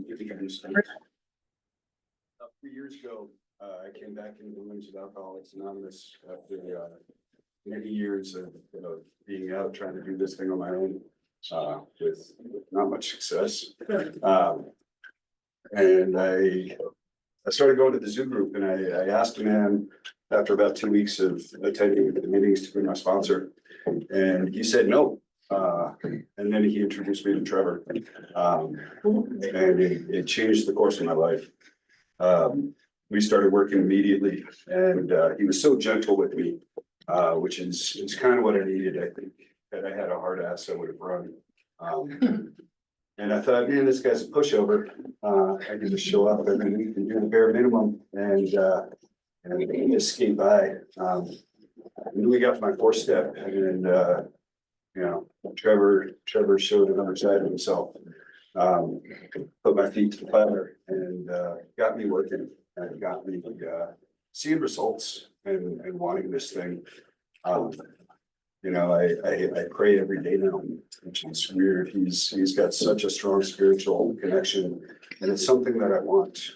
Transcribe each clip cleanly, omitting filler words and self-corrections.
3 years ago, I came back into the Wings of Alcoholics Anonymous after many years of being out trying to do this thing on my own with not much success. And I started going to the Zoo group, and I asked a man after about 2 weeks of attending the meetings to be my sponsor, and he said no. And then he introduced me to Trevor, and it changed the course of my life. We started working immediately, and he was so gentle with me, which is kind of what I needed. I think that I had a hard ass, I would have run. And I thought, man, this guy's a pushover. I can just show up every week and do the bare minimum and just skate by. And we got to my fourth step, and Trevor showed another side of himself. Put my feet to the fire and got me working, and got me seeing results and wanting this thing. I pray every day now, which is weird. He's got such a strong spiritual connection, and it's something that I want.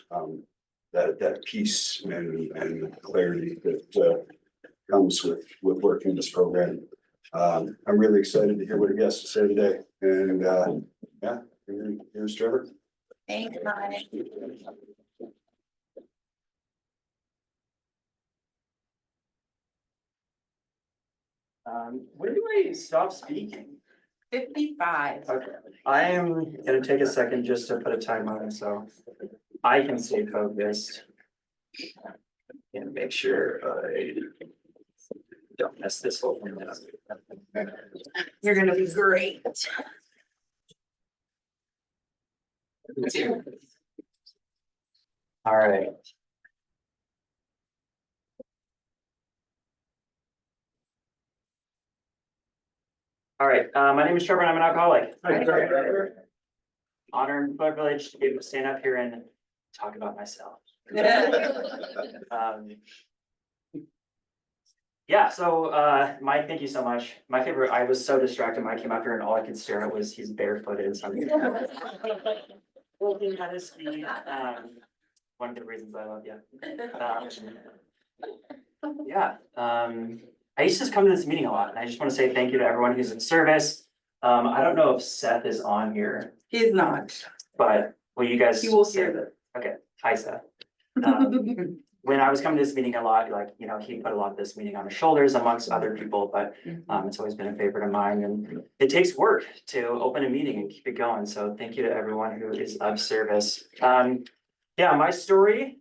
That peace and clarity that comes with working this program. I'm really excited to hear what he has to say today. And here's Trevor. Thanks, Mike. When do I stop speaking? 55. Okay, I am gonna take a second just to put a time on it, so I can stay focused. And make sure I don't mess this whole thing up. You're gonna be great. All right. All right, my name is Trevor and I'm an alcoholic. Honor and privilege to be able to stand up here and talk about myself. Yeah, so Mike, thank you so much. My favorite, I was so distracted when I came up here and all I could stare at was he's barefooted and something. Looking at his feet, one of the reasons I love you. I used to come to this meeting a lot, and I just want to say thank you to everyone who's in service. I don't know if Seth is on here, He's not. but will you guys? He will say hear that? Okay, hi Seth. When I was coming to this meeting a lot, he put a lot of this meeting on his shoulders amongst other people, but it's always been a favorite of mine, and it takes work to open a meeting and keep it going. So thank you to everyone who is of service. My story.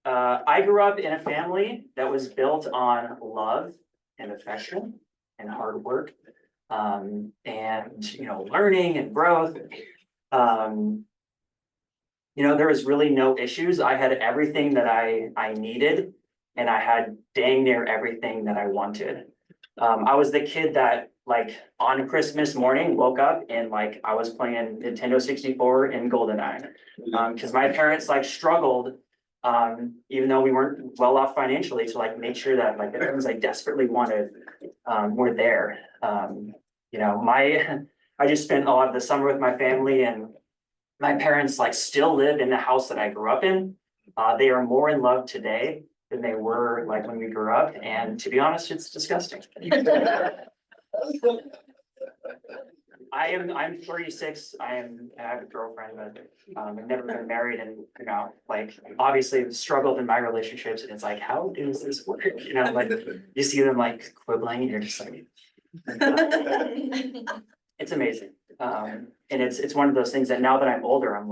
I grew up in a family that was built on love and affection and hard work, and learning and growth. There was really no issues. I had everything that I needed, and I had dang near everything that I wanted. I was the kid that on Christmas morning woke up and I was playing Nintendo 64 and GoldenEye, because my parents struggled, even though we weren't well off financially, to make sure that the things I desperately wanted were there. I just spent a lot of the summer with my family, and my parents still live in the house that I grew up in. They are more in love today than they were when we grew up, and to be honest, it's disgusting. I'm 36. I have a girlfriend, but I've never been married, and obviously struggled in my relationships, and it's how does this work? You see them quibbling, and you're just it's amazing. And it's one of those things that now that I'm older, I'm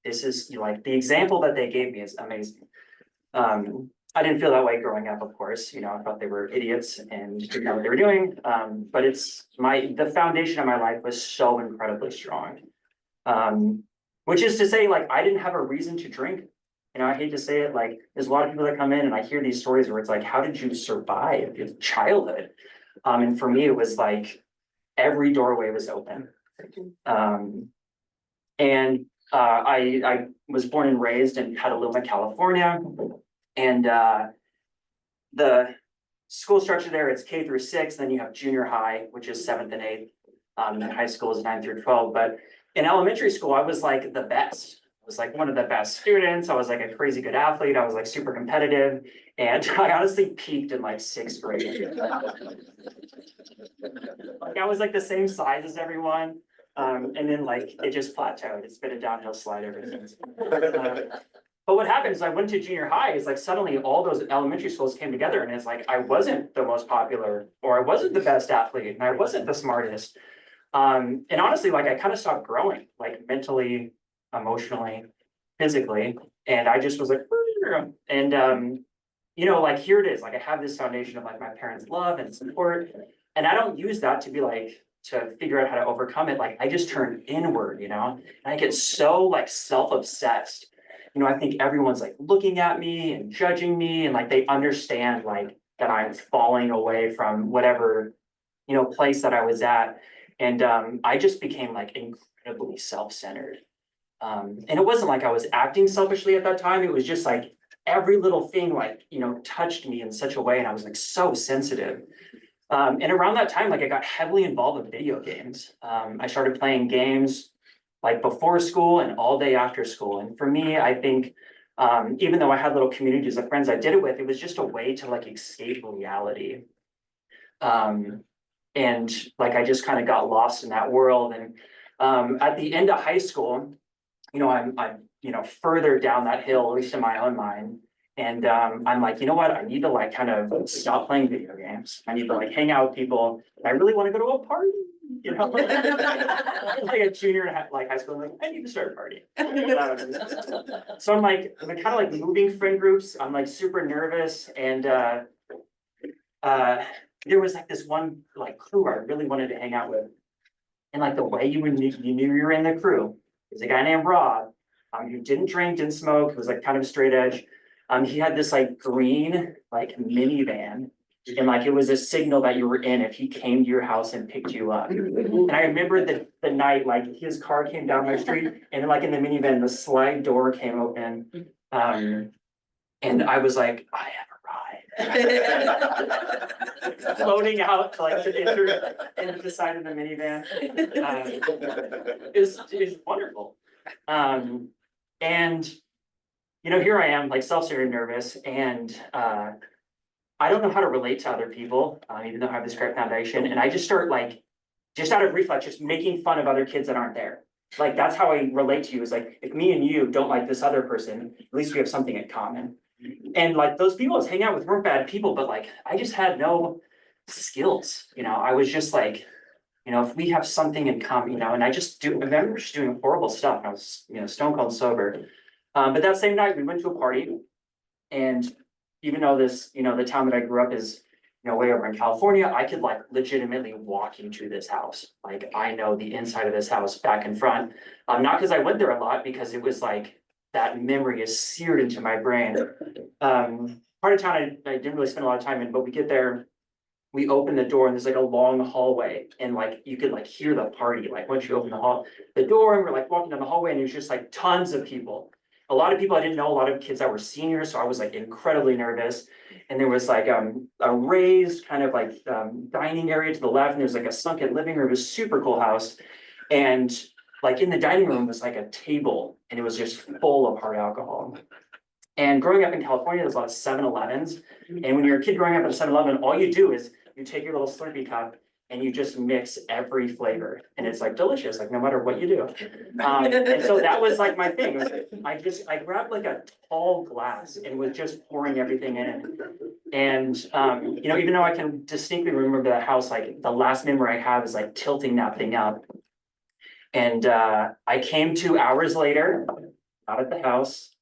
this is the example that they gave me is amazing. I didn't feel that way growing up, of course. I thought they were idiots and didn't know what they were doing. But the foundation of my life was so incredibly strong. Which is to say, I didn't have a reason to drink. I hate to say it, there's a lot of people that come in and I hear these stories where it's how did you survive your childhood? And for me, it was every doorway was open. I was born and raised in Petaluma, California, and the school structure there, it's K through 6, then you have junior high, which is 7th and 8th, and then high school is 9 through 12. But in elementary school, I was the best. was like one of the best students. I was like a crazy good athlete. I was like super competitive. And I honestly peaked in like sixth grade. Like I was like the same size as everyone. And then like it just plateaued. It's been a downhill slide ever since. But what happened is I went to junior high, is like suddenly all those elementary schools came together and it's like I wasn't the most popular or I wasn't the best athlete and I wasn't the smartest. And honestly, like I kind of stopped growing, like mentally, emotionally, physically. And I just was like, and you know, like here it is, like I have this foundation of like my parents' love and support. And I don't use that to be like to figure out how to overcome it. Like I just turn inward, you know, and I get so like self-obsessed. You know, I think everyone's like looking at me and judging me and like they understand like that I'm falling away from whatever, you know, place that I was at. And I just became like incredibly self-centered. And it wasn't like I was acting selfishly at that time. It was just like every little thing like, you know, touched me in such a way and I was like so sensitive. And around that time, like I got heavily involved with video games. I started playing games like before school and all day after school. And for me, I think even though I had little communities of friends I did it with, it was just a way to like escape reality. And like I just kind of got lost in that world. And at the end of high school, you know, I'm you know further down that hill, at least in my own mind. And I'm like, you know what? I need to like kind of stop playing video games. I need to like hang out with people. I really want to go to a party, you know, like a junior in like high school. I'm like, I need to start a party. So I'm like, kind of like moving friend groups. I'm like super nervous, and there was like this one like crew I really wanted to hang out with, and like the way you knew you were in the crew is a guy named Rob. Who didn't drink, didn't smoke. Was like kind of straight edge. He had this like green like minivan, and like it was a signal that you were in if he came to your house and picked you up. And I remember the night like his car came down my street, and then like in the minivan the slide door came open, and I was like, I have arrived. Floating out like to enter into the side of the minivan. Is wonderful. And you know, here I am, like self-centered, nervous, and I don't know how to relate to other people, even though I have this great foundation. And I just start like, just out of reflex, just making fun of other kids that aren't there. Like that's how I relate to you. Is like if me and you don't like this other person, at least we have something in common. And like those people I was hanging out with weren't bad people, but like I just had no skills. You know, I was just like, you know, if we have something in common, you know, and I remember just doing horrible stuff. I was, you know, stone cold sober. But that same night we went to a party, and even though this, you know, the town that I grew up is, you know, way over in California, I could like legitimately walk into this house. Like I know the inside of this house back and front. Not because I went there a lot, because it was like that memory is seared into my brain. Part of town I didn't really spend a lot of time in, but we get there, we open the door and there's like a long hallway, and like you could like hear the party. Like once you open the door, and we're like walking down the hallway, and there's just like tons of people. A lot of people I didn't know, a lot of kids that were seniors, so I was like incredibly nervous. And there was like a raised kind of like dining area to the left, and there's like a sunken living room. It was a super cool house. And like in the dining room was like a table, and it was just full of hard alcohol. And growing up in California, there's a lot of 7-Elevens. And when you're a kid growing up at a 7-Eleven, all you do is you take your little Slurpee cup and you just mix every flavor, and it's like delicious, like no matter what you do. And so that was like my thing. I grabbed like a tall glass and was just pouring everything in. And you know, even though I can distinctly remember the house, like the last memory I have is like tilting that thing up. And I came 2 hours later, out at the house.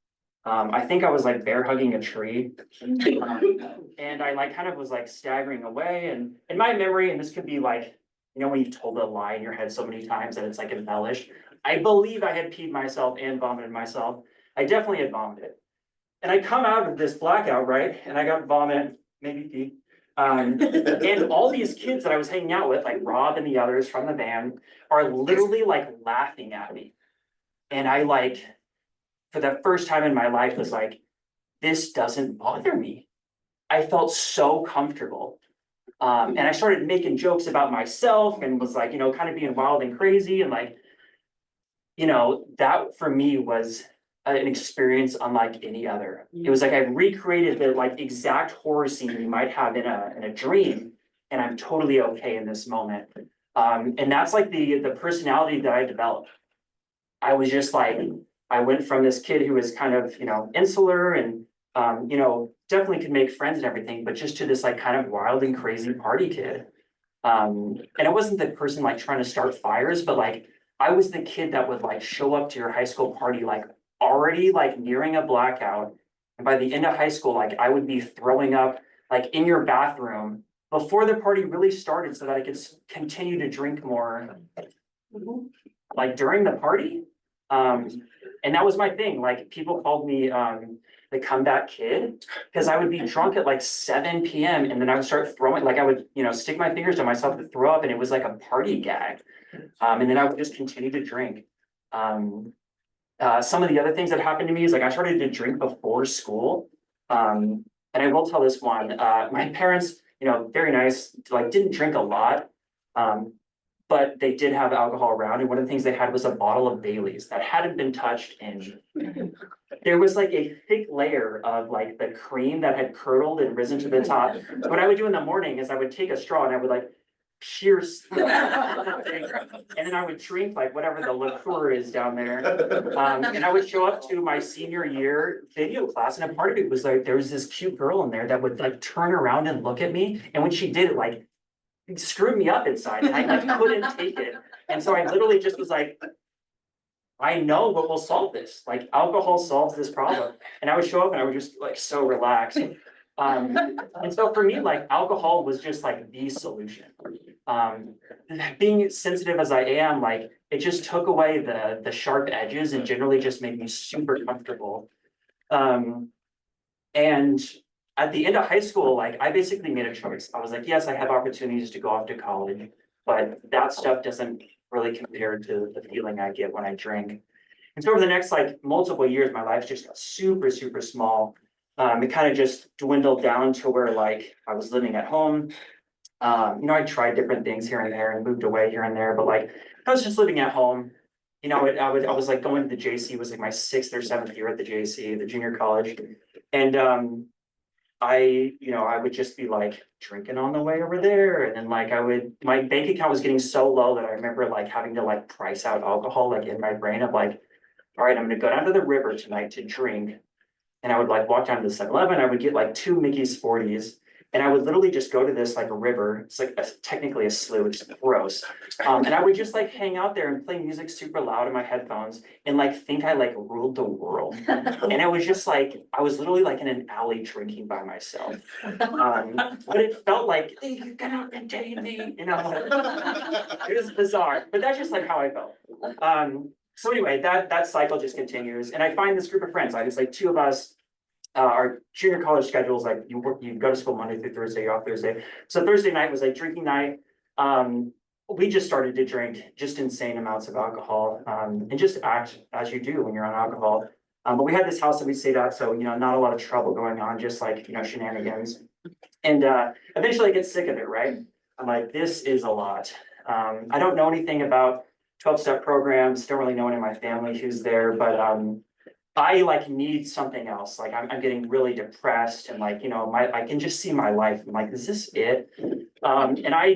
I think I was like bear hugging a tree. And I like kind of was like staggering away, and in my memory, and this could be like, you know, when you've told a lie in your head so many times that it's like embellished. I believe I had peed myself and vomited myself. I definitely had vomited. And I come out of this blackout, right? And I got vomit, maybe pee. And all these kids that I was hanging out with, like Rob and the others from the van, are literally like laughing at me. And I like, for the first time in my life, was like, this doesn't bother me. I felt so comfortable. And I started making jokes about myself and was like, you know, kind of being wild and crazy. And like, you know, that for me was an experience unlike any other. It was like I recreated the like exact horror scene you might have in a dream, and I'm totally okay in this moment. And that's like the personality that I developed. I was just like, I went from this kid who was kind of, you know, insular and, you know, definitely could make friends and everything, but just to this like kind of wild and crazy party kid. And I wasn't the person like trying to start fires, but like I was the kid that would like show up to your high school party like already like nearing a blackout. And by the end of high school, like I would be throwing up like in your bathroom before the party really started so that I could continue to drink more like during the party. And that was my thing. Like people called me the comeback kid because I would be drunk at like 7 p.m. and then I would start throwing, like I would, you know, stick my fingers to myself to throw up, and it was like a party gag. And then I would just continue to drink. Some of the other things that happened to me is like I started to drink before school. And I will tell this one, my parents, you know, very nice, like didn't drink a lot. But they did have alcohol around, and one of the things they had was a bottle of Bailey's that hadn't been touched in. There was like a thick layer of like the cream that had curdled and risen to the top. So what I would do in the morning is I would take a straw and I would like pierce the thing, and then I would drink like whatever the liqueur is down there. And I would show up to my senior year video class, and a part of it was like there was this cute girl in there that would like turn around and look at me, and when she did it, like it screwed me up inside, and I like couldn't take it. And so I literally just was like, I know what will solve this. Like alcohol solves this problem. And I would show up and I would just like so relaxed. And so for me, like alcohol was just like the solution. Being sensitive as I am, like it just took away the sharp edges and generally just made me super comfortable. And at the end of high school, like I basically made a choice. I was like, yes, I have opportunities to go off to college, but that stuff doesn't really compare to the feeling I get when I drink. And so over the next like multiple years, my life just got super, super small. It kind of just dwindled down to where like I was living at home. You know, I tried different things here and there and moved away here and there, but like I was just living at home. You know, I was like going to the JC, it was like my 6th or 7th year at the JC, the junior college. And you know, I would just be like drinking on the way over there. And then like my bank account was getting so low that I remember like having to like price out alcohol, like in my brain of like, all right, I'm gonna go down to the river tonight to drink. And I would like walk down to the 7-Eleven, I would get like 2 Mickey's 40s. And I would literally just go to this like a river. It's like technically a slough, it's gross. And I would just like hang out there and play music super loud in my headphones and like think I like ruled the world. And I was just like, I was literally like in an alley drinking by myself. But it felt like, you cannot contain me, you know. It was bizarre, but that's just like how I felt. So anyway, that cycle just continues. And I find this group of friends, like it's like 2 of us. Our junior college schedules, like you go to school Monday through Thursday, you're off Thursday. So Thursday night was like drinking night. We just started to drink just insane amounts of alcohol, and just act as you do when you're on alcohol. But we had this house that we stayed at, so you know, not a lot of trouble going on, just like, you know, shenanigans. And eventually I get sick of it, right? I'm like, this is a lot. I don't know anything about 12-step programs, don't really know anyone in my family who's there, but I like need something else. Like I'm getting really depressed, and like, you know, I can just see my life. I'm like, is this it? And I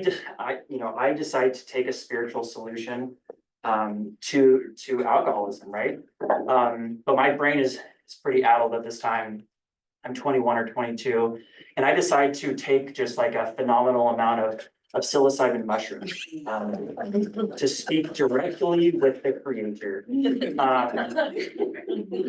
decide to take a spiritual solution to alcoholism, right? But my brain is pretty addled at this time. I'm 21 or 22, and I decide to take just like a phenomenal amount of psilocybin mushrooms to speak directly with the creator.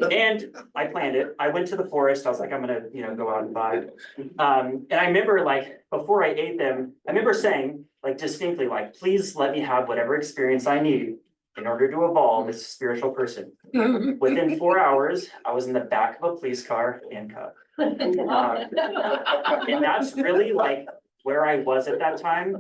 And I planned it. I went to the forest. I was like, I'm gonna, you know, go out and buy. And I remember like before I ate them, I remember saying like distinctly, like, please let me have whatever experience I need in order to evolve as a spiritual person. Within 4 hours, I was in the back of a police car, handcuffed. And that's really like where I was at that time.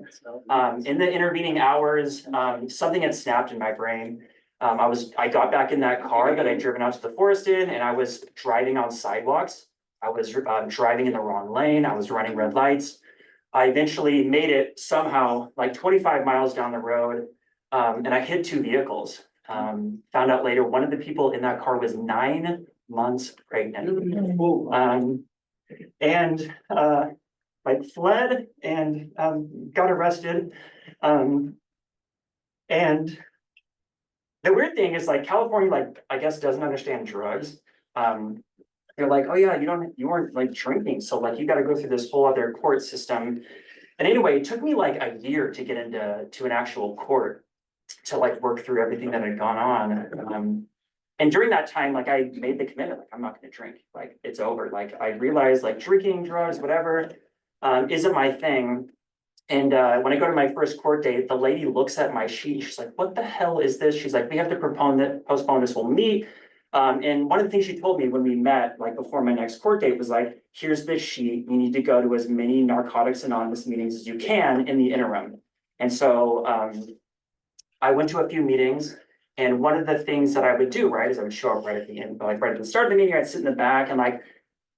In the intervening hours, something had snapped in my brain. I got back in that car that I'd driven out to the forest in, and I was driving on sidewalks. I was driving in the wrong lane. I was running red lights. I eventually made it somehow like 25 miles down the road, and I hit 2 vehicles. Found out later, one of the people in that car was 9 months pregnant. And like fled and got arrested. And the weird thing is like California, like, I guess doesn't understand drugs. They're like, oh yeah, you weren't like drinking, so like you gotta go through this whole other court system. And anyway, it took me like a year to get to an actual court to like work through everything that had gone on. And during that time, like I made the commitment, like I'm not gonna drink, like it's over. Like I realized like drinking, drugs, whatever, isn't my thing. And when I go to my first court date, the lady looks at my sheet. She's like, what the hell is this? She's like, we have to postpone this, we'll meet. And one of the things she told me when we met, like before my next court date, was like, here's this sheet. You need to go to as many Narcotics Anonymous meetings as you can in the interim. And so I went to a few meetings. And one of the things that I would do, right, is I would show up right at the end, like right at the start of the meeting, I'd sit in the back and like,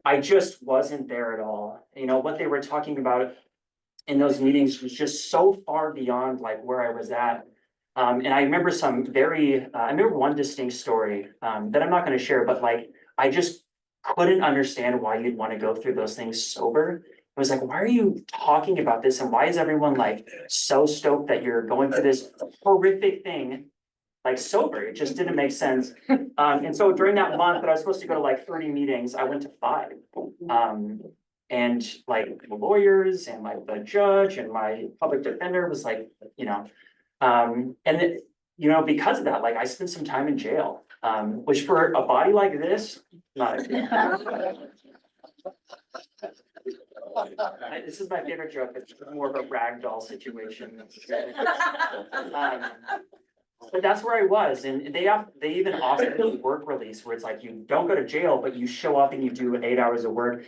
I just wasn't there at all. You know, what they were talking about in those meetings was just so far beyond like where I was at. And I remember I remember one distinct story that I'm not gonna share, but like, I just couldn't understand why you'd wanna go through those things sober. It was like, why are you talking about this? And why is everyone like so stoked that you're going through this horrific thing like sober? It just didn't make sense. And so during that month that I was supposed to go to like 30 meetings, I went to 5. And like the lawyers and like the judge and my public defender was like, you know, you know, because of that, like I spent some time in jail, which for a body like this, not. This is my favorite joke. It's more of a ragdoll situation. But that's where I was, and they even offered me work release where it's like you don't go to jail, but you show up and you do 8 hours of work.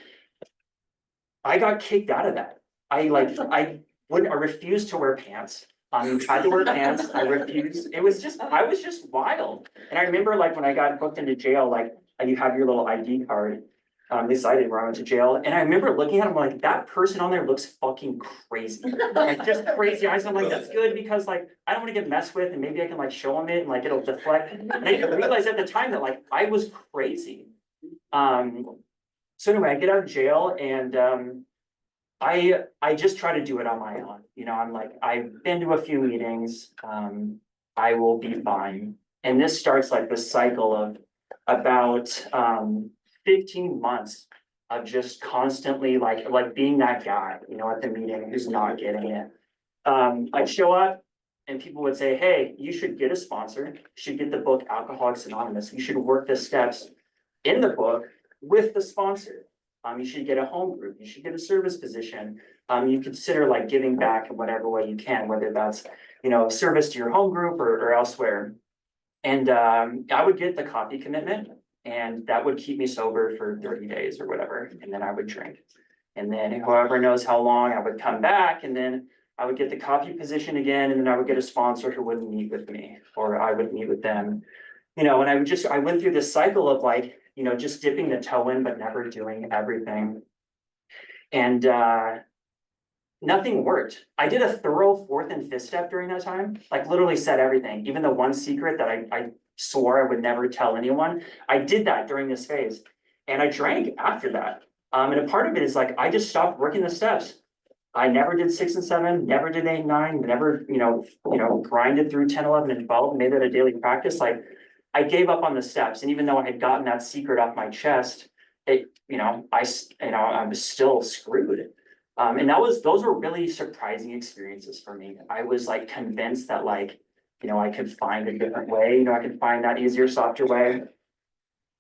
I got kicked out of that. I refused to wear pants. Tried to wear pants. I refused. I was just wild. And I remember like when I got booked into jail, like you have your little ID card. They cited where I went to jail. And I remember looking at him like, that person on there looks fucking crazy. Like just crazy eyes. I'm like, that's good because like, I don't want to get messed with and maybe I can like show him it and like, it'll deflect. And I didn't realize at the time that like, I was crazy. So anyway, I get out of jail and I just try to do it on my own. You know, I'm like, I've been to a few meetings. I will be fine. And this starts like the cycle of about 15 months of just constantly like being that guy, you know, at the meeting who's not getting it. I'd show up and people would say, hey, you should get a sponsor. You should get the book Alcoholics Anonymous. You should work the steps in the book with the sponsor. You should get a home group. You should get a service position. You consider like giving back in whatever way you can, whether that's, you know, service to your home group or elsewhere. And I would get the coffee commitment and that would keep me sober for 30 days or whatever. And then I would drink. And then whoever knows how long I would come back and then I would get the coffee position again. And then I would get a sponsor who wouldn't meet with me or I would meet with them, you know, and I went through this cycle of like, you know, just dipping the toe in, but never doing everything. And nothing worked. I did a thorough 4th and 5th step during that time, like literally said everything. Even the one secret that I swore I would never tell anyone, I did that during this phase. And I drank after that. And a part of it is like, I just stopped working the steps. I never did 6 and 7, never did 8 and 9, never, you know, grinded through 10, 11 and 12, made that a daily practice. Like I gave up on the steps. And even though I had gotten that secret off my chest, I was still screwed. And those were really surprising experiences for me. I was like convinced that like, you know, I could find a different way, you know, I could find that easier, softer way.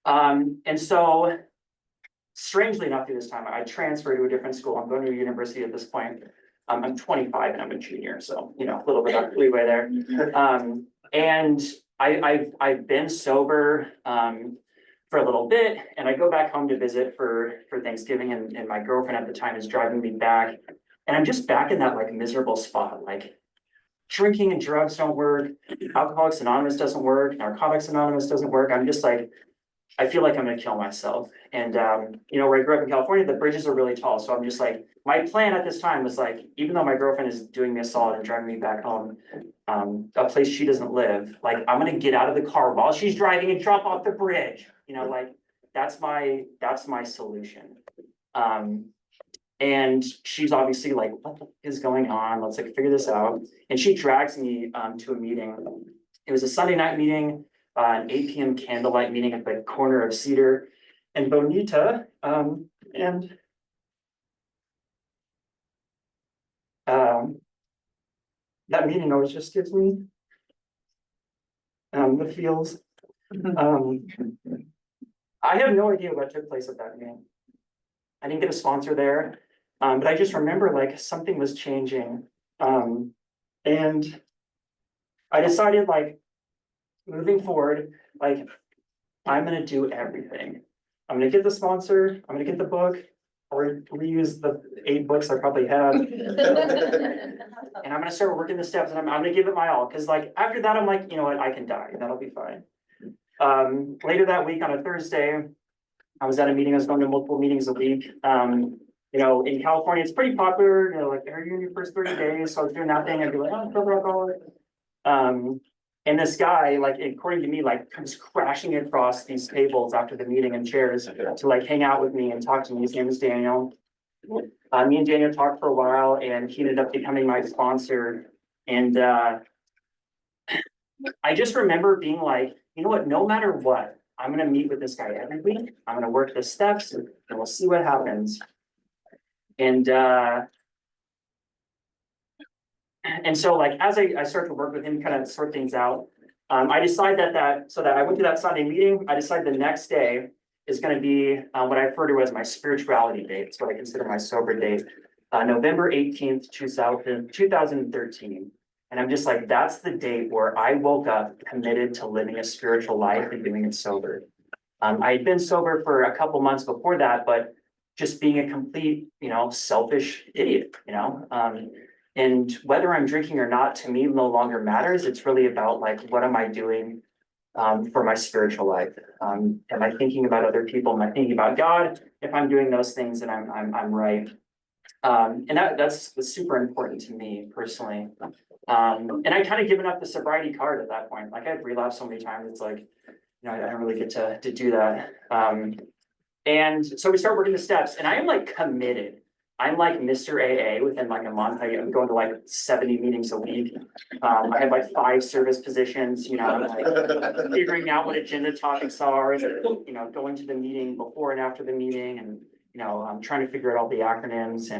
And so strangely enough through this time, I transferred to a different school. I'm going to a university at this point. I'm 25 and I'm a junior. So, you know, a little bit of leeway there. And I've been sober, for a little bit and I go back home to visit for Thanksgiving and my girlfriend at the time is driving me back and I'm just back in that like miserable spot, like drinking and drugs don't work, Alcoholics Anonymous doesn't work, Narcotics Anonymous doesn't work. I'm just like, I feel like I'm gonna kill myself. And, you know, where I grew up in California, the bridges are really tall. So I'm just like, my plan at this time was like, even though my girlfriend is doing me a solid and driving me back home, a place she doesn't live, like, I'm gonna get out of the car while she's driving and drop off the bridge, you know, like, that's my solution. And she's obviously like, what the fuck is going on? Let's like figure this out. And she drags me, to a meeting. It was a Sunday night meeting, an 8 p.m. candlelight meeting at the corner of Cedar and Bonita, and that meeting always just gives me the feels. I have no idea what took place at that meeting. I didn't get a sponsor there, but I just remember like something was changing. And I decided like moving forward, like I'm gonna do everything. I'm gonna get the sponsor, I'm gonna get the book, or reuse the 8 books I probably have. And I'm gonna start working the steps and I'm gonna give it my all. Cause like after that, I'm like, you know what, I can die, that'll be fine. Later that week on a Thursday, I was at a meeting, I was going to multiple meetings a week. You know, in California, it's pretty popular, you know, like, are you in your first 30 days? So I was doing that thing, I'd be like, oh, fill alcoholic. And this guy, like, according to me, like, comes crashing across these tables after the meeting and chairs to like hang out with me and talk to me. His name is Daniel. Me and Daniel talked for a while and he ended up becoming my sponsor. And I just remember being like, you know what, no matter what, I'm gonna meet with this guy every week. I'm gonna work the steps and we'll see what happens. And so like, as I start to work with him, kind of sort things out, I decide that I went to that Sunday meeting. I decided the next day is gonna be what I refer to as my spirituality date. It's what I consider my sober date, November 18th, 2013. And I'm just like, that's the date where I woke up committed to living a spiritual life and doing it sober. I had been sober for a couple months before that, but just being a complete, you know, selfish idiot, you know? And whether I'm drinking or not, to me, no longer matters. It's really about like, what am I doing for my spiritual life? Am I thinking about other people? Am I thinking about God? If I'm doing those things, then I'm right. And that's super important to me personally. And I kind of given up the sobriety card at that point. Like I've relapsed so many times, it's like, you know, I don't really get to do that. And so we start working the steps and I am like committed. I'm like Mr. AA within like a month. I'm going to like 70 meetings a week. I have like 5 service positions, you know, I'm like figuring out what agenda topics are, and, you know, going to the meeting before and after the meeting, and, you know, I'm trying to figure out all the acronyms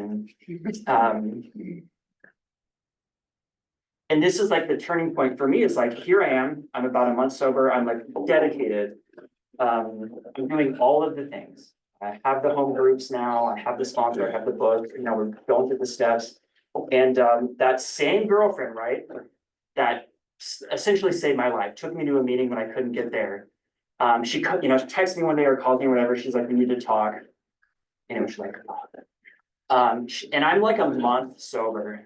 and this is like the turning point for me. Is like, here I am, I'm about a month sober, I'm like dedicated. I'm doing all of the things. I have the home groups now, I have the sponsor, I have the book, you know, we're going through the steps. And that same girlfriend, right, that essentially saved my life, took me to a meeting when I couldn't get there. She, you know, texted me one day or called me or whatever, she's like, we need to talk. And it was like, and I'm like a month sober.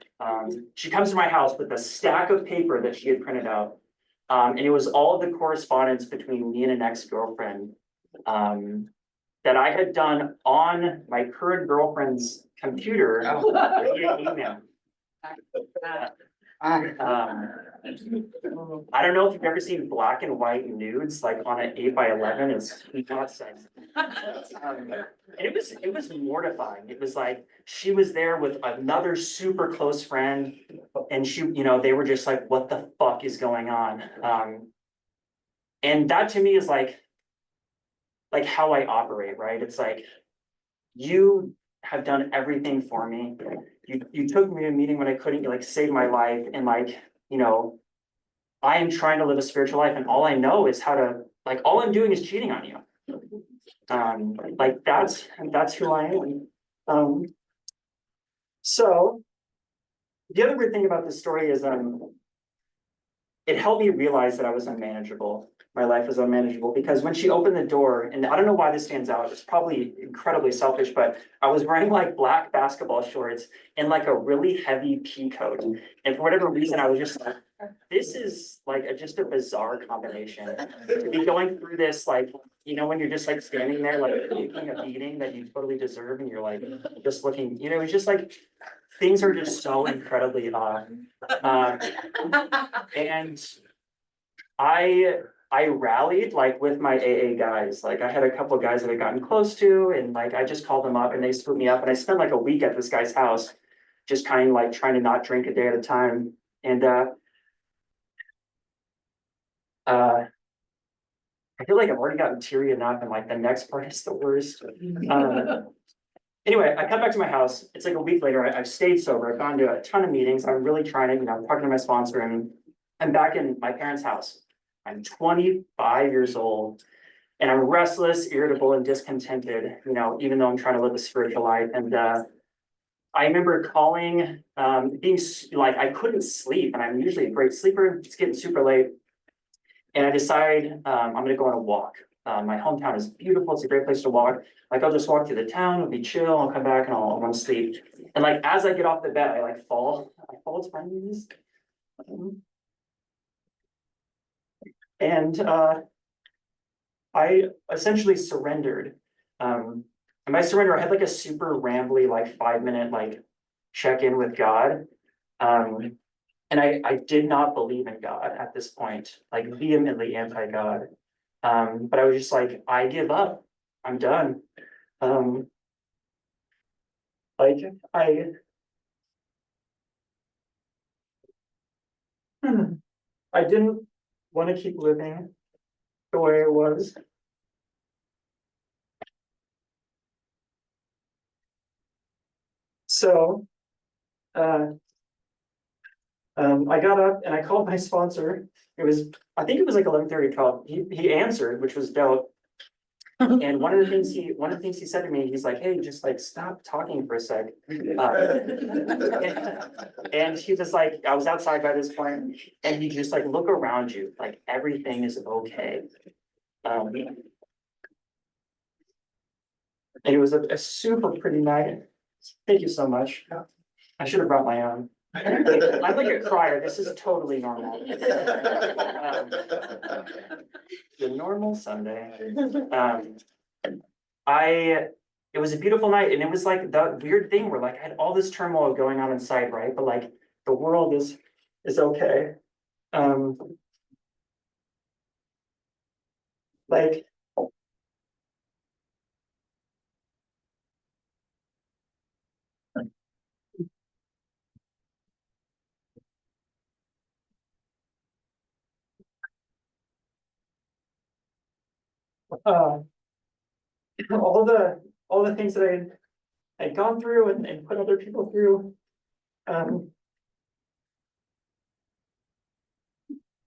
She comes to my house with a stack of paper that she had printed out. And it was all of the correspondence between me and an ex-girlfriend that I had done on my current girlfriend's computer via email. I don't know if you've ever seen black and white nudes, like on an 8x11, it's not sexy. And it was mortifying. It was like, she was there with another super close friend and she, you know, they were just like, what the fuck is going on? And that to me is like how I operate, right? It's like, you have done everything for me. You took me to a meeting when I couldn't, you like saved my life, and like, you know, I am trying to live a spiritual life and all I know is how to, like, all I'm doing is cheating on you. Like that's who I am. So the other weird thing about this story is it helped me realize that I was unmanageable. My life was unmanageable because when she opened the door, and I don't know why this stands out, it's probably incredibly selfish, but I was wearing like black basketball shorts and like a really heavy pea coat. And for whatever reason, I was just like, this is like just a bizarre combination. To be going through this, like, you know, when you're just like standing there, like taking a beating that you totally deserve and you're like, just looking, you know, it's just like, things are just so incredibly odd. And I rallied like with my AA guys, like I had a couple of guys that I'd gotten close to and like I just called them up and they split me up and I spent like a week at this guy's house. Just kind of like trying to not drink a day at a time and I feel like I've already gotten teary enough and like the next part is the worst. Anyway, I come back to my house. It's like a week later. I've stayed sober. I've gone to a ton of meetings. I'm really trying to, you know, talking to my sponsor and I'm back in my parents' house. I'm 25 years old and I'm restless, irritable and discontented, you know, even though I'm trying to live a spiritual life. And I remember calling, like, I couldn't sleep and I'm usually a great sleeper. It's getting super late. And I decide I'm gonna go on a walk. My hometown is beautiful. It's a great place to walk. Like I'll just walk through the town, it'll be chill, I'll come back and I'll want to sleep. And like as I get off the bed, I like fall to my knees. And I essentially surrendered. And by surrender, I had like a super rambly, like 5-minute like check-in with God. And I did not believe in God at this point, like vehemently anti-God. But I was just like, I give up. I'm done. Like I didn't want to keep living the way it was. So, I got up and I called my sponsor. I think it was like 11:30 call. He answered, which was dope. And one of the things he said to me, he's like, hey, just like stop talking for a sec. And he was like, I was outside by this point, and he just like look around you, like everything is okay. And it was a super pretty night. Thank you so much. I should have brought my own. I'm like a crier. This is totally normal. The normal Sunday. It was a beautiful night, and it was like the weird thing where like I had all this turmoil going on inside, right? But like the world is okay. Like uh all the things that I'd gone through and put other people through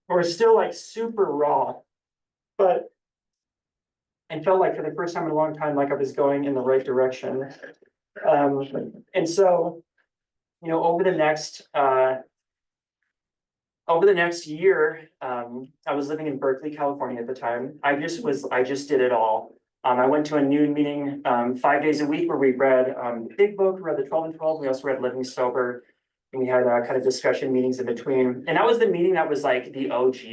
were still like super raw, but I felt like for the first time in a long time, like I was going in the right direction. And so, you know, over the next year, I was living in Berkeley, California at the time. I just did it all. I went to a noon meeting 5 days a week where we read the big book, read the 12 and 12. We also read Living Sober. And we had kind of discussion meetings in between. And that was the meeting that was like the OGs.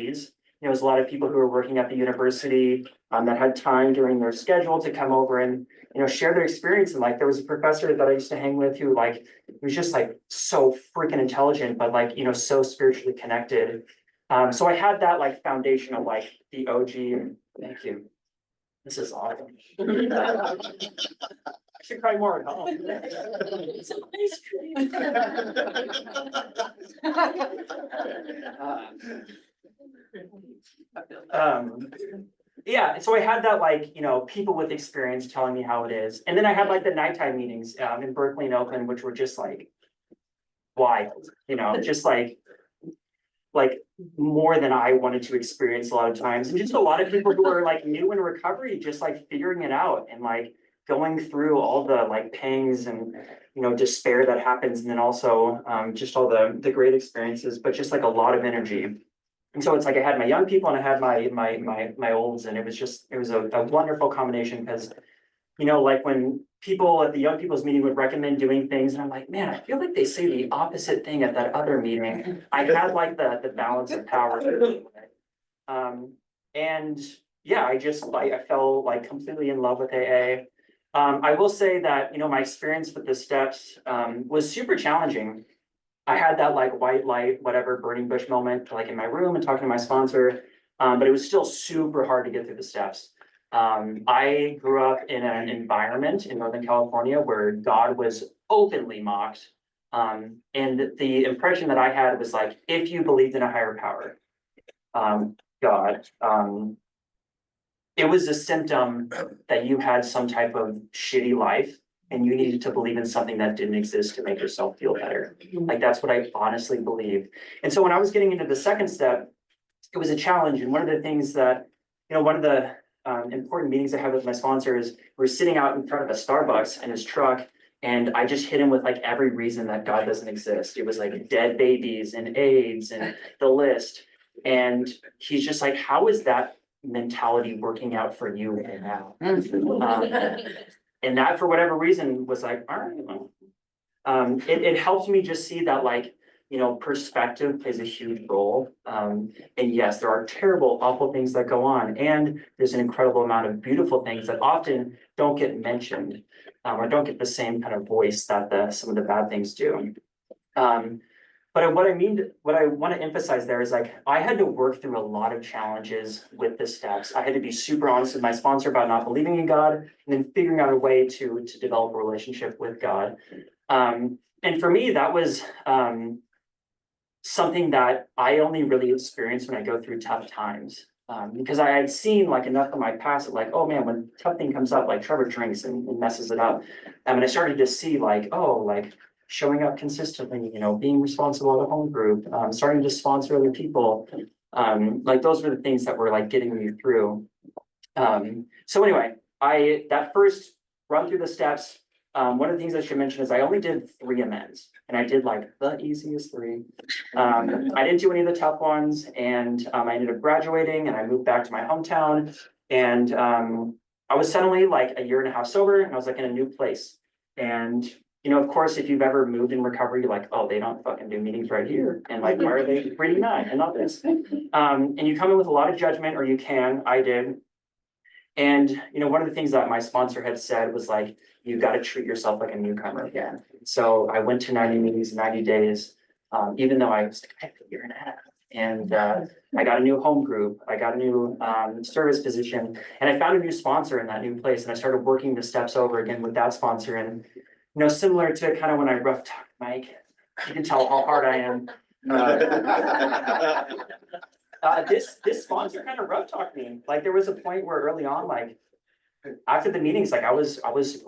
You know, it was a lot of people who were working at the university that had time during their schedule to come over and, you know, share their experience. And like, there was a professor that I used to hang with who like, was just like so freaking intelligent, but like, you know, so spiritually connected. So I had that like foundation of like the OG. Thank you. This is awesome. I should cry more at home. It's an ice cream. Yeah, so I had that like, you know, people with experience telling me how it is. And then I had like the nighttime meetings in Berkeley and Oakland, which were just like wild, you know, just like more than I wanted to experience a lot of times. And just a lot of people who are like new in recovery, just like figuring it out and like going through all the like pangs and, you know, despair that happens. And then also just all the great experiences, but just like a lot of energy. And so it's like I had my young people and I had my olds, and it was a wonderful combination because you know, like when people at the young people's meeting would recommend doing things, and I'm like, man, I feel like they say the opposite thing at that other meeting. I had like the balance of power. And yeah, I fell like completely in love with AA. I will say that, you know, my experience with the steps, was super challenging. I had that like white light, whatever burning bush moment, like in my room and talking to my sponsor. But it was still super hard to get through the steps. I grew up in an environment in Northern California where God was openly mocked. And the impression that I had was like, if you believed in a higher power, God, it was a symptom that you had some type of shitty life and you needed to believe in something that didn't exist to make yourself feel better. Like that's what I honestly believed. And so when I was getting into the second step, it was a challenge. And one of the things that, you know, one of the important meetings I had with my sponsor is we're sitting out in front of a Starbucks in his truck. And I just hit him with like every reason that God doesn't exist. It was like dead babies and AIDS and the list. And he's just like, how is that mentality working out for you right now? And that, for whatever reason, was like, all right, well, it helps me just see that, like, you know, perspective plays a huge role. And yes, there are terrible, awful things that go on, and there's an incredible amount of beautiful things that often don't get mentioned, or don't get the same kind of voice that some of the bad things do. But what I want to emphasize there is like, I had to work through a lot of challenges with the steps. I had to be super honest with my sponsor about not believing in God and then figuring out a way to develop a relationship with God. And for me, that was something that I only really experience when I go through tough times. Because I had seen like enough of my past, like, oh man, when tough thing comes up, like Trevor drinks and messes it up. And I started to see like, oh, like, showing up consistently, you know, being responsible at a home group, starting to sponsor other people. Like those were the things that were like getting me through. So anyway, that first run through the steps, one of the things I should mention is I only did 3 amends, and I did like the easiest 3. I didn't do any of the tough ones, and I ended up graduating and I moved back to my hometown, and I was suddenly like a year and a half sober, and I was like in a new place. And you know, of course, if you've ever moved in recovery, you're like, oh, they don't fucking do meetings right here. And like, why are they reading that and not this? And you come in with a lot of judgment, or you can, I did. And, you know, one of the things that my sponsor had said was like, you got to treat yourself like a newcomer again. So I went to 90 meetings in 90 days, even though I was like, I have a year and a half. And I got a new home group. I got a new service position, and I found a new sponsor in that new place. And I started working the steps over again with that sponsor. And you know, similar to kind of when I rough talk Mike, you can tell how hard I am. This sponsor kind of rough talked me. Like there was a point where early on, like after the meetings, like I was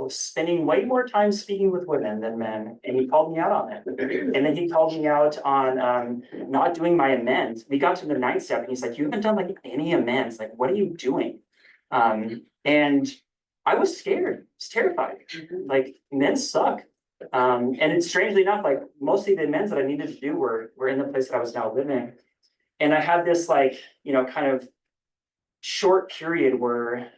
spending way more time speaking with women than men, and he called me out on it. And then he called me out on not doing my amends. We got to the 9th step, and he's like, "You haven't done like any amends. Like, what are you doing?" And I was scared. I was terrified. Like men suck. And it's strangely enough, like mostly the amends that I needed to do were in the place that I was now living. And I had this like, you know, kind of short period where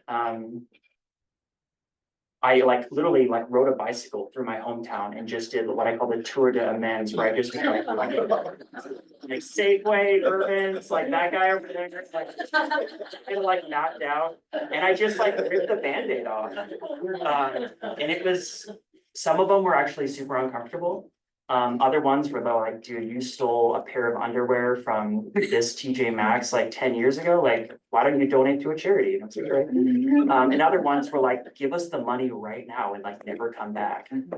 I like literally like rode a bicycle through my hometown and just did what I call the tour de amends, where I just went like Safeway, Urban's, like that guy over there, like like knocked out, and I just like ripped the Band-Aid off. And it was, some of them were actually super uncomfortable. Other ones were like, dude, you stole a pair of underwear from this TJ Maxx like 10 years ago. Like, why don't you donate to a charity? And I was like, right. And other ones were like, give us the money right now and like never come back. And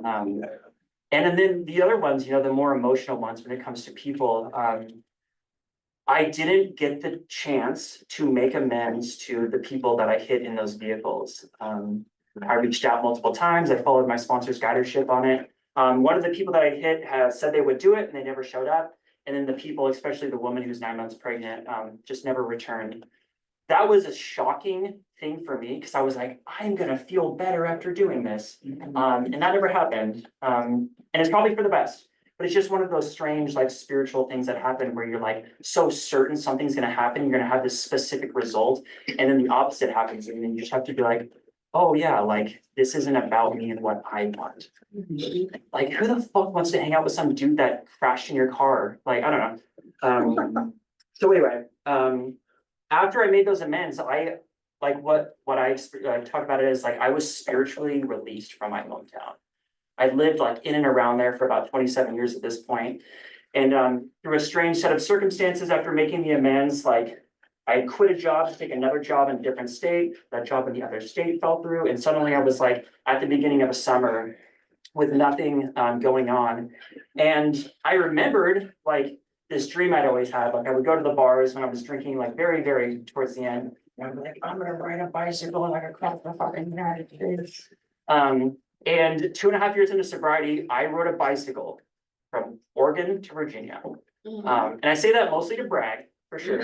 then the other ones, you know, the more emotional ones when it comes to people, I didn't get the chance to make amends to the people that I hit in those vehicles. I reached out multiple times. I followed my sponsor's guidership on it. One of the people that I hit has said they would do it and they never showed up. And then the people, especially the woman who's 9 months pregnant, just never returned. That was a shocking thing for me because I was like, I'm gonna feel better after doing this. And that never happened. And it's probably for the best, but it's just one of those strange, like spiritual things that happen where you're like so certain something's gonna happen, you're gonna have this specific result, and then the opposite happens, and then you just have to be like, oh yeah, like this isn't about me and what I want. Like, who the fuck wants to hang out with some dude that crashed in your car? Like, I don't know. So anyway, after I made those amends, I like what I talk about it as like I was spiritually released from my hometown. I lived like in and around there for about 27 years at this point. And through a strange set of circumstances after making the amends, like I quit a job to take another job in a different state. That job in the other state fell through. And suddenly I was like at the beginning of a summer with nothing going on. And I remembered like this dream I'd always had. Like I would go to the bars when I was drinking, like very, very towards the end. And I'd be like, I'm gonna ride a bicycle like across the fucking United States. And 2.5 years into sobriety, I rode a bicycle from Oregon to Virginia. And I say that mostly to brag, for sure.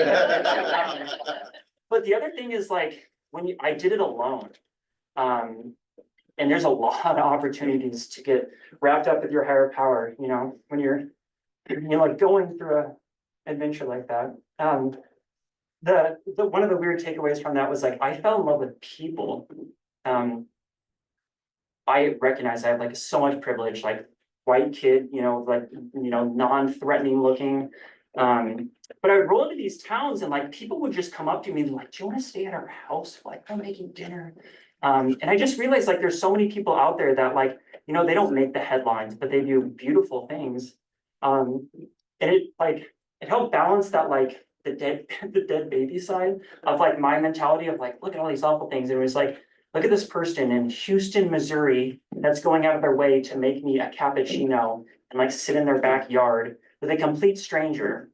But the other thing is like, I did it alone. And there's a lot of opportunities to get wrapped up with your higher power, you know, when you're like going through a adventure like that. The one of the weird takeaways from that was like, I fell in love with people. I recognize I have like so much privilege, like white kid, you know, like, you know, non-threatening looking. But I would roll into these towns and like people would just come up to me and like, do you want to stay at our house? Like, I'm making dinner. And I just realized like there's so many people out there that like, you know, they don't make the headlines, but they do beautiful things. And it helped balance that like the dead baby side of like my mentality of like, look at all these awful things. And it was like, look at this person in Houston, Missouri, that's going out of their way to make me a cappuccino and like sit in their backyard with a complete stranger.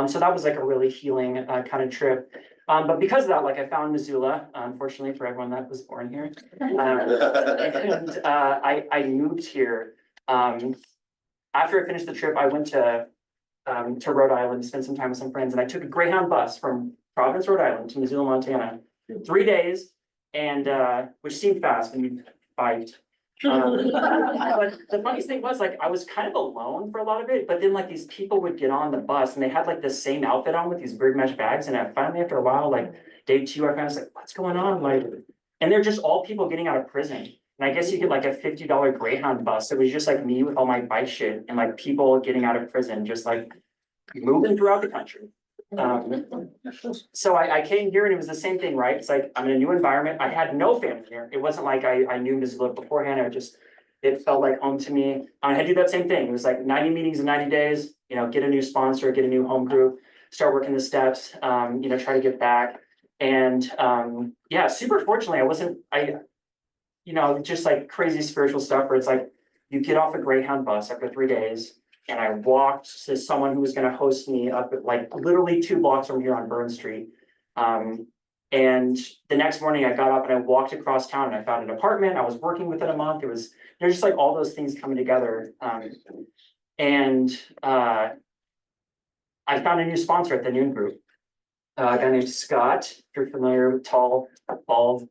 So that was like a really healing kind of trip. But because of that, like I found Missoula, unfortunately for everyone that was born here. I moved here. After I finished the trip, I went to Rhode Island, spent some time with some friends, and I took a Greyhound bus from Providence, Rhode Island to Missoula, Montana. 3 days, and which seemed fast when you biked. But the funniest thing was like I was kind of alone for a lot of it, but then like these people would get on the bus and they had like the same outfit on with these big mesh bags, and I finally after a while, like day 2, I was like, what's going on? Like, and they're just all people getting out of prison. And I guess you get like a $50 Greyhound bus. It was just like me with all my bike shit and like people getting out of prison, just like moving throughout the country. So I came here and it was the same thing, right? It's like, I'm in a new environment. I had no family here. It wasn't like I knew Missoula beforehand. It felt like home to me. I had to do that same thing. It was like 90 meetings in 90 days, you know, get a new sponsor, get a new home group, start working the steps, you know, try to get back. And yeah, super fortunately, you know, just like crazy spiritual stuff where it's like, you get off a Greyhound bus after 3 days, and I walked to someone who was gonna host me up at like literally 2 blocks from here on Burn Street. And the next morning I got up and I walked across town and I found an apartment. I was working within a month. There's just like all those things coming together. And I found a new sponsor at the Noon Group. A guy named Scott, if you're familiar with tall, bald,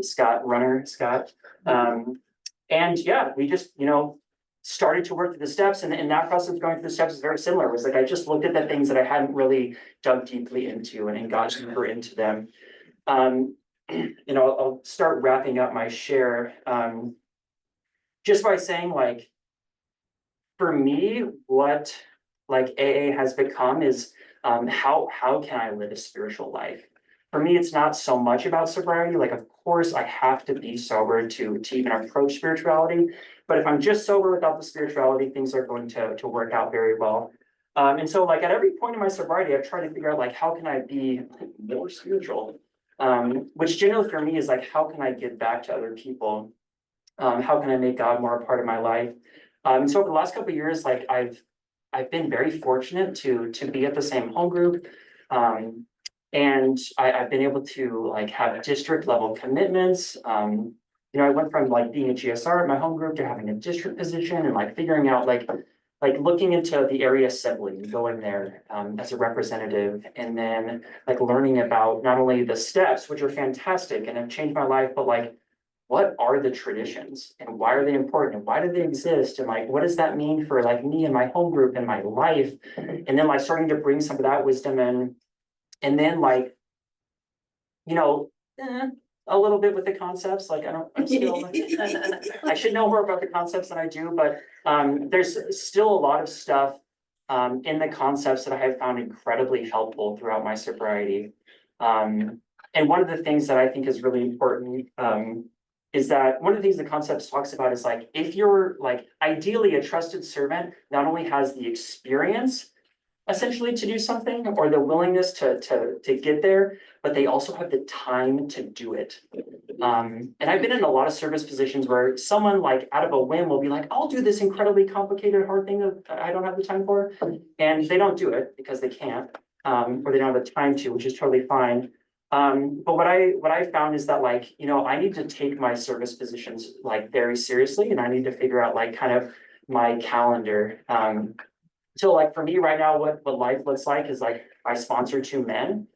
Scott, runner, Scott. And yeah, we just, you know, started to work through the steps, and that process of going through the steps is very similar. It was like I just looked at the things that I hadn't really dug deeply into and got deeper into them. You know, I'll start wrapping up my share just by saying like, for me, what like AA has become is how can I live a spiritual life? For me, it's not so much about sobriety. Like, of course, I have to be sober to even approach spirituality. But if I'm just sober without the spirituality, things are going to work out very well. And so like at every point in my sobriety, I've tried to figure out like, how can I be more spiritual? Which generally for me is like, how can I give back to other people? How can I make God more a part of my life? And so over the last couple of years, like I've been very fortunate to be at the same home group. And I've been able to like have district level commitments. You know, I went from like being a GSR at my home group to having a district position and like figuring out like looking into the area assembly and going there as a representative, and then like learning about not only the steps, which are fantastic and have changed my life, but like what are the traditions and why are they important and why do they exist and like what does that mean for like me and my home group and my life, and then like starting to bring some of that wisdom in. And then like, you know, a little bit with the concepts, like I'm still, I should know more about the concepts than I do, but there's still a lot of stuff in the concepts that I have found incredibly helpful throughout my sobriety. And one of the things that I think is really important is that one of the things the concepts talks about is like, if you're like, ideally a trusted servant not only has the experience essentially to do something or the willingness to get there, but they also have the time to do it. And I've been in a lot of service positions where someone like out of a whim will be like, I'll do this incredibly complicated, hard thing that I don't have the time for. And they don't do it because they can't, or they don't have the time to, which is totally fine. But what I found is that like, you know, I need to take my service positions like very seriously, and I need to figure out like kind of my calendar. So like for me right now, what life looks like is like I sponsor 2 men.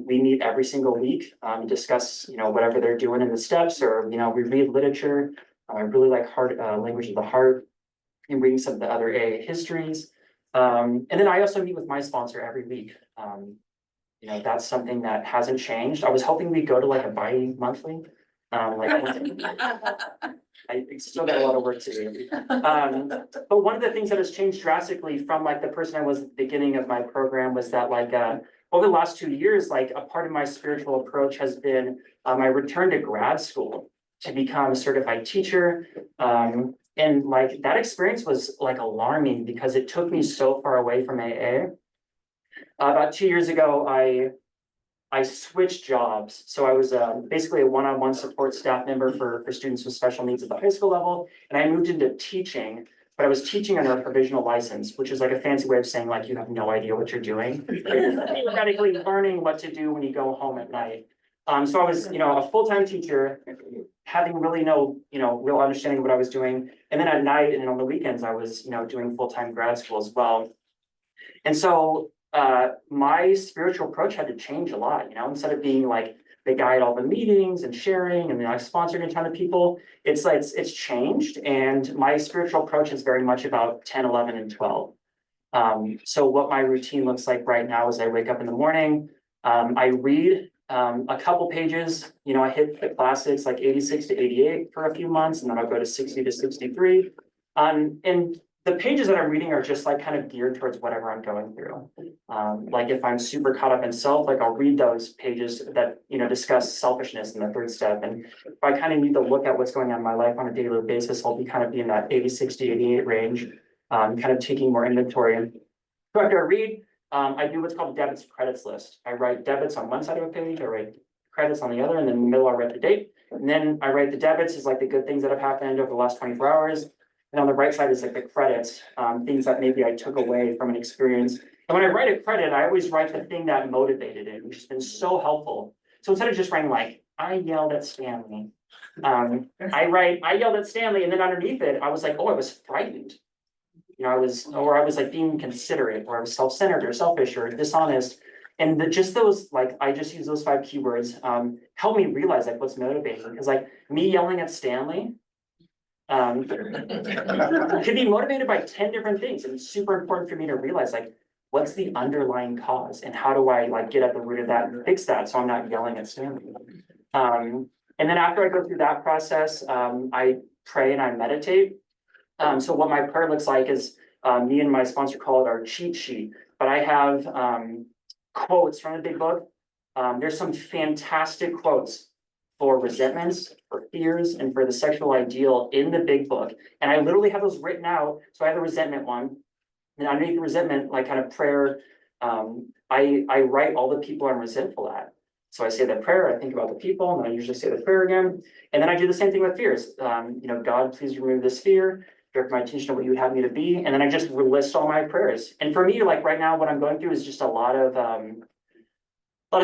We meet every single week, discuss, you know, whatever they're doing in the steps, or, you know, we read literature. I really like language of the heart and reading some of the other AA histories. And then I also meet with my sponsor every week. You know, that's something that hasn't changed. I was hoping we'd go to like a bi-monthly. I still got a lot of work to do. But one of the things that has changed drastically from like the person I was at the beginning of my program was that like over the last 2 years, like a part of my spiritual approach has been my return to grad school to become a certified teacher. And like that experience was like alarming because it took me so far away from AA. About 2 years ago, I switched jobs. So I was basically a one-on-one support staff member for students with special needs at the high school level. And I moved into teaching, but I was teaching under a provisional license, which is like a fancy way of saying like you have no idea what you're doing. You're theoretically learning what to do when you go home at night. So I was, you know, a full-time teacher, having really no, you know, real understanding of what I was doing. And then at night and on the weekends, I was, you know, doing full-time grad school as well. And so my spiritual approach had to change a lot, you know, instead of being like the guy at all the meetings and sharing and then I sponsored a ton of people, it's like, it's changed. And my spiritual approach is very much about 10, 11, and 12. So what my routine looks like right now is I wake up in the morning, I read a couple pages, you know, I hit the classics like 86 to 88 for a few months, and then I'll go to 60 to 63. And the pages that I'm reading are just like kind of geared towards whatever I'm going through. Like if I'm super caught up in self, like I'll read those pages that, you know, discuss selfishness in the 3rd step. And if I kind of need to look at what's going on in my life on a daily basis, I'll be kind of be in that 86 to 88 range, kind of taking more inventory. So after I read, I do what's called a debits and credits list. I write debits on one side of a page, I write credits on the other, and then in the middle I write the date. And then I write the debits is like the good things that have happened over the last 24 hours. And on the right side is like the credits, things that maybe I took away from an experience. And when I write a credit, I always write the thing that motivated it, which has been so helpful. So instead of just writing like, I yelled at Stanley, I write, I yelled at Stanley, and then underneath it, I was like, oh, I was frightened. You know, I was like being inconsiderate, or I was self-centered or selfish or dishonest. And just those, like, I just use those 5 keywords, help me realize like what's motivating. Because like me yelling at Stanley, could be motivated by 10 different things. And it's super important for me to realize like, what's the underlying cause and how do I like get at the root of that and fix that so I'm not yelling at Stanley. And then after I go through that process, I pray and I meditate. So what my prayer looks like is me and my sponsor call it our cheat sheet, but I have quotes from the big book. There's some fantastic quotes for resentments, for fears, and for the sexual ideal in the big book. And I literally have those written out. So I have the resentment one. And underneath the resentment, like kind of prayer, I write all the people I'm resentful at. So I say the prayer, I think about the people, and then I usually say the prayer again. And then I do the same thing with fears. You know, God, please remove this fear, direct my attention to what you would have me to be. And then I just list all my prayers. And for me, like right now, what I'm going through is just a lot of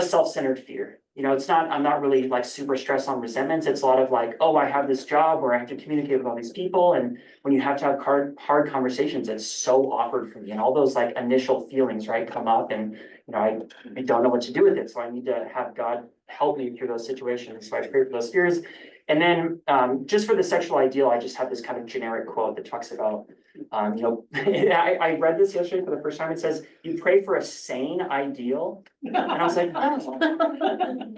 self-centered fear. You know, I'm not really like super stressed on resentments. It's a lot of like, oh, I have this job where I have to communicate with all these people. And when you have to have hard conversations, it's so awkward for me. And all those like initial feelings, right, come up and, you know, I don't know what to do with it. So I need to have God help me through those situations. So I pray for those fears. And then, just for the sexual ideal, I just have this kind of generic quote that talks about, I read this yesterday for the first time. It says, you pray for a sane ideal. And I was like, oh,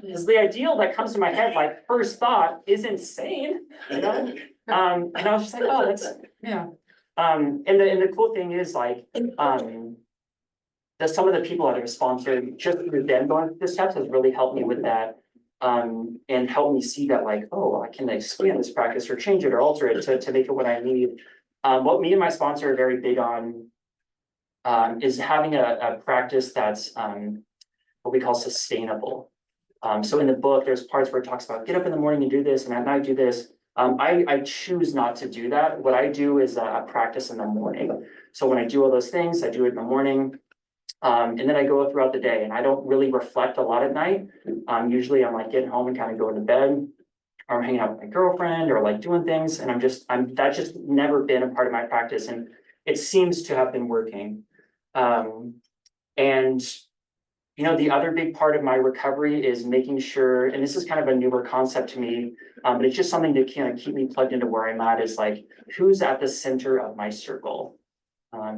because the ideal that comes to my head, like first thought, is insane, you know? And I was just like, oh, that's, yeah. And the cool thing is like, that some of the people that have sponsored, just through them going through the steps has really helped me with that. And helped me see that like, oh, I can expand this practice or change it or alter it to make it what I need. What me and my sponsor are very big on is having a practice that's what we call sustainable. So in the book, there's parts where it talks about get up in the morning and do this, and at night do this. I choose not to do that. What I do is a practice in the morning. So when I do all those things, I do it in the morning. And then I go throughout the day, and I don't really reflect a lot at night. Usually I'm like getting home and kind of going to bed, or I'm hanging out with my girlfriend, or like doing things, and that's just never been a part of my practice, and it seems to have been working. And you know, the other big part of my recovery is making sure, and this is kind of a newer concept to me, but it's just something to kind of keep me plugged into where I'm at, is like, who's at the center of my circle?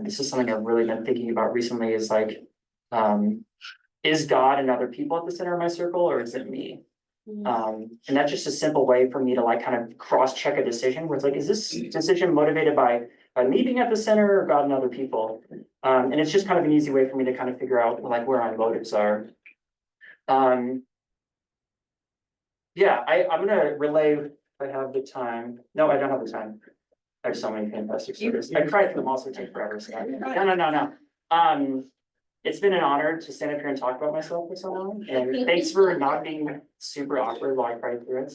This is something I've really been thinking about recently, is like, is God and other people at the center of my circle, or is it me? And that's just a simple way for me to like kind of cross-check a decision where it's like, is this decision motivated by me being at the center or God and other people? And it's just kind of an easy way for me to kind of figure out like where my motives are. Yeah, I'm gonna relay if I have the time. No, I don't have the time. I have so many fantastic stories. I tried to them also take forever. So no. It's been an honor to stand up here and talk about myself for so long, and thanks for not being super awkward while I cried through it.